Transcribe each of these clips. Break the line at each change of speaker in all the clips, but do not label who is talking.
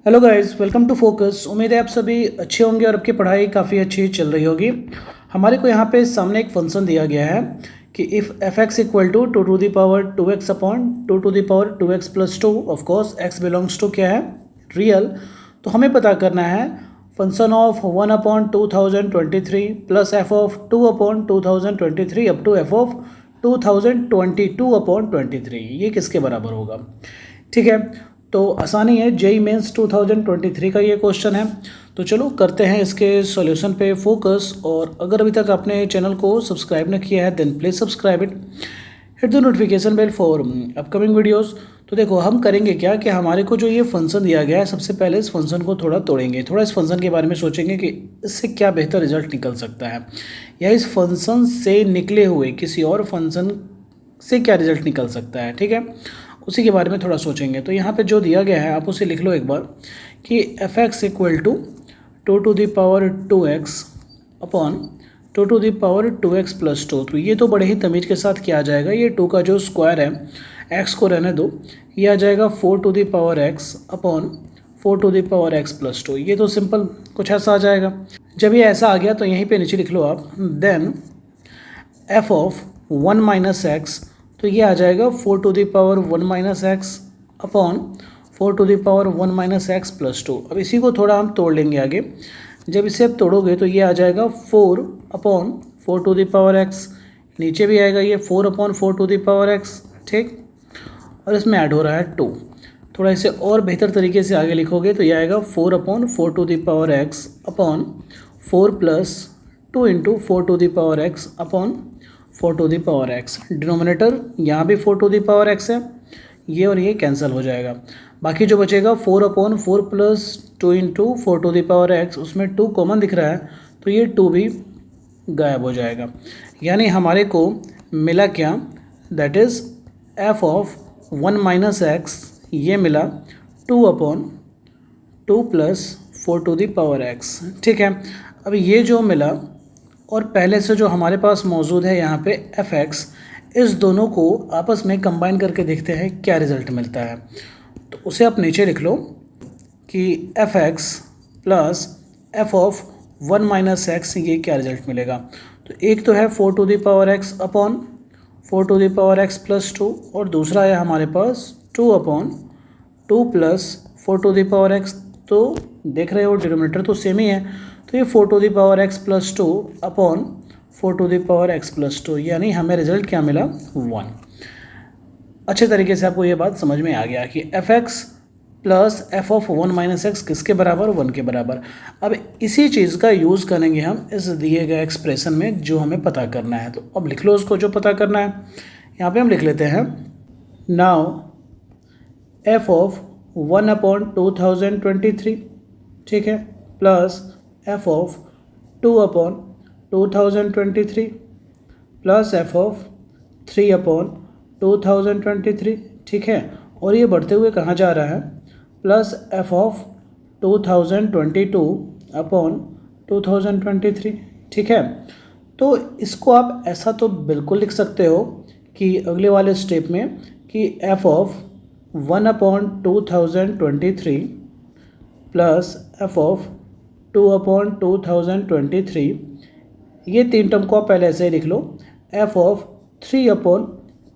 Hello guys, welcome to Focus. उम्मीद है आप सभी अच्छे होंगे और आपकी पढ़ाई काफ़ी अच्छी चल रही होगी। हमारे को यहाँ पे सामने एक फंक्शन दिया गया है कि if F X equal to two the power 2x upon two the power 2x plus 2, of course x belongs to क्या है, रियल। तो हमें पता करना है function of 1 upon 2023 plus F of 2 upon 2023 up to F of 2022 upon 23, ये किसके बराबर होगा। ठीक है, तो आसानी है, जेई मेंस 2023 का ये क्वेश्चन है। तो चलो करते हैं इसके सॉल्यूशन पे फोकस। और अगर अभी तक आपने चैनल को सब्सक्राइब न किया है then please subscribe it, hit the notification bell for upcoming videos. तो देखो हम करेंगे क्या कि हमारे को जो ये फंक्शन दिया गया है, सबसे पहले इस फंक्शन को थोड़ा तोड़ेंगे, थोड़ा इस फंक्शन के बारे में सोचेंगे कि इससे क्या बेहतर रिजल्ट निकल सकता है, या इस फंक्शन से निकले हुए किसी और फंक्शन से क्या रिजल्ट निकल सकता है। ठीक है, उसी के बारे में थोड़ा सोचेंगे। तो यहाँ पे जो दिया गया है आप उसे लिख लो एक बार कि F X equal to two the power 2x upon two the power 2x plus 2। तो ये तो बड़े ही तमीज़ के साथ किया जाएगा। ये 2 का जो स्क्वायर है, x को रहने दो, ये आ जाएगा 4 to the power x upon 4 to the power x plus 2। ये तो सिंपल कुछ ऐसा आ जाएगा। जब ये ऐसा आ गया तो यहीं पे नीचे लिख लो आप then F of 1 minus X, तो ये आ जाएगा 4 to the power 1 minus X upon 4 to the power 1 minus X plus 2। अब इसी को थोड़ा हम तोड़ लेंगे आगे। जब इसे आप तोड़ोगे तो ये आ जाएगा 4 upon 4 to the power X, नीचे भी आएगा ये 4 upon 4 to the power X. ठीक, और इसमें ऐड हो रहा है 2। थोड़ा इसे और बेहतर तरीके से आगे लिखोगे तो ये आएगा 4 upon 4 to the power X upon 4 plus 2 into 4 to the power X upon 4 to the power X. Denominator यहाँ भी 4 टू दी पावर एक्स है, ये और ये कैंसिल हो जाएगा। बाकी जो बचेगा 4 upon 4 plus 2 into 4 to the power X, उसमें 2 कॉमन दिख रहा है तो ये 2 भी गायब हो जाएगा। यानी हमारे को मिला क्या, that is F of 1 minus X, ये मिला 2 upon 2 plus 4 to the power X. ठीक है, अब ये जो मिला और पहले से जो हमारे पास मौजूद है यहाँ पे एफ एक्स, इस दोनों को आपस में कंबाइन करके देखते हैं क्या रिज़ल्ट मिलता है। तो उसे आप नीचे लिख लो कि F X plus F of 1 minus X, ये क्या रिज़ल्ट मिलेगा। तो एक तो है 4 to the power X upon 4 to the power X plus 2, और दूसरा है हमारे पास 2 upon 2 plus 4 to the power X. तो देख रहे हो डिनोमिनेटर तो सेम ही है, तो ये 4 to the power X plus 2 upon 4 to the power X plus 2, यानी हमें रिजल्ट क्या मिला, 1। अच्छे तरीके से आपको ये बात समझ में आ गया कि F X plus F of 1 minus x किसके बराबर, 1 के बराबर। अब इसी चीज़ का यूज़ करेंगे हम इस दिए गए एक्सप्रेशन में जो हमें पता करना है। तो अब लिख लो उसको जो पता करना है। यहाँ पे हम लिख लेते हैं नाउ एफ ऑफ 1 अपॉन 2023, ठीक है, plus F of 2 upon 2023 plus F of 3 upon 2023। ठीक है, और ये बढ़ते हुए कहाँ जा रहा है, प्लस एफ ऑफ 2022 अपॉन 2023। ठीक है, तो इसको आप ऐसा तो बिल्कुल लिख सकते हो कि अगले वाले स्टेप में कि F of 1 upon 2023 plus F of 2 upon 2023, ये 3 टर्म को आप पहले ऐसे ही लिख लो, एफ ऑफ 3 अपॉन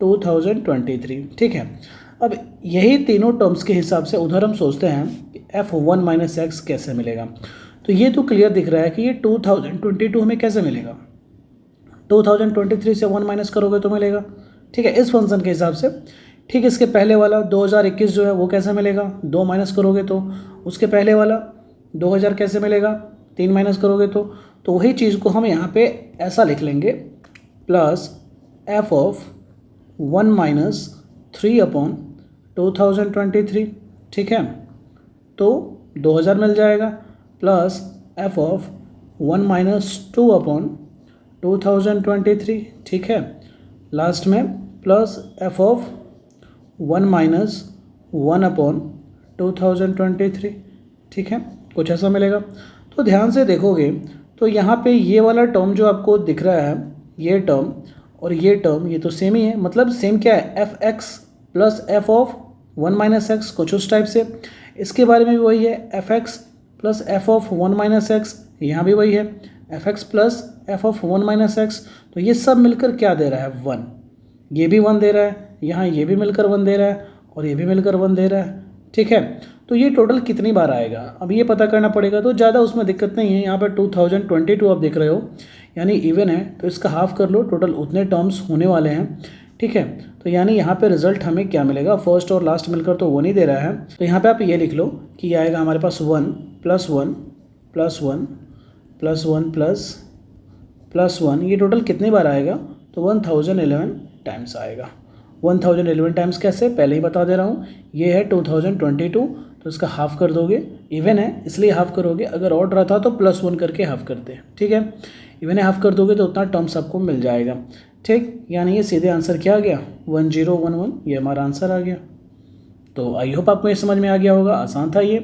2023। ठीक है, अब यही तीनों टर्म्स के हिसाब से उधर हम सोचते हैं कि एफ 1 माइनस एक्स कैसे मिलेगा। तो ये तो क्लियर दिख रहा है कि ये 2022 हमें कैसे मिलेगा, 2023 से 1 माइनस करोगे तो मिलेगा। ठीक है, इस फंक्शन के हिसाब से। ठीक, इसके पहले वाला 2021 जो है वो कैसे मिलेगा, 2 माइनस करोगे तो। उसके पहले वाला 2000 कैसे मिलेगा, 3 माइनस करोगे तो वही चीज़ को हम यहाँ पे ऐसा लिख लेंगे, plus F of 1 minus 3 upon 2023। ठीक है, तो 2000 मिल जाएगा, plus F of 1 minus 2 upon 2023। ठीक है, लास्ट में plus F of 1 minus 1 upon 2023। ठीक है, कुछ ऐसा मिलेगा। तो ध्यान से देखोगे तो यहाँ पे ये वाला टर्म जो आपको दिख रहा है, ये टर्म और ये टर्म, ये तो सेम ही है। मतलब सेम क्या है, F X plus F of 1 minus x, कुछ उस टाइप से। इसके बारे में भी वही है, F X plus F of 1 minus x, यहाँ भी वही है F X plus F of 1 minus X. तो ये सब मिलकर क्या दे रहा है 1, ये भी 1 दे रहा है, यहाँ ये भी मिलकर 1 दे रहा है और ये भी मिलकर 1 दे रहा है। ठीक है, तो ये टोटल कितनी बार आएगा अब ये पता करना पड़ेगा। तो ज़्यादा उसमें दिक्कत नहीं है, यहाँ पर 2022 आप देख रहे हो यानी इवन है, तो इसका हाफ कर लो, टोटल उतने टर्म्स होने वाले हैं। ठीक है, तो यानी यहाँ पे रिजल्ट हमें क्या मिलेगा, फर्स्ट और लास्ट मिलकर तो 1 ही दे रहा है। तो यहाँ पे आप ये लिख लो कि ये आएगा हमारे पास 1 प्लस 1 प्लस 1 प्लस 1 प्लस 1, ये टोटल कितनी बार आएगा, तो 1011 टाइम्स आएगा। 1011 टाइम्स कैसे, पहले ही बता दे रहा हूँ, ये है 2022, तो इसका हाफ कर दोगे, इवन है इसलिए हाफ करोगे, अगर ऑड रहा था तो प्लस 1 करके हाफ करते हैं। ठीक है, इवन है हाफ कर दोगे तो उतना टर्म्स आपको मिल जाएगा। ठीक, यानी ये सीधे आंसर क्या आ गया 1011, ये हमारा आंसर आ गया। तो आई होप आपको ये समझ में आ गया होगा, आसान था ये।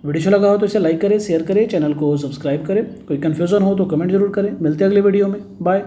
वीडियो अच्छा लगा हो तो इसे लाइक करें, शेयर करें, चैनल को सब्सक्राइब करें। कोई कन्फ्यूज़न हो तो कमेंट जरूर करें। मिलते हैं अगले वीडियो में, बाय।